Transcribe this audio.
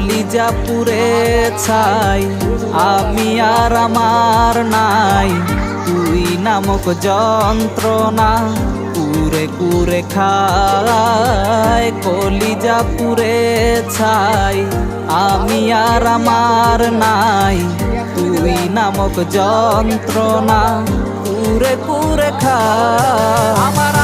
কলিজা পুরে ছাই, আমি আর আমার নাই। তুই নামক যন্ত্রণা কুরে কুরে খায়, কলিজা পুরে ছাই, আমি আর আমার নাই। তুই নামক যন্ত্রণা কুরে কুরে খায়। আমার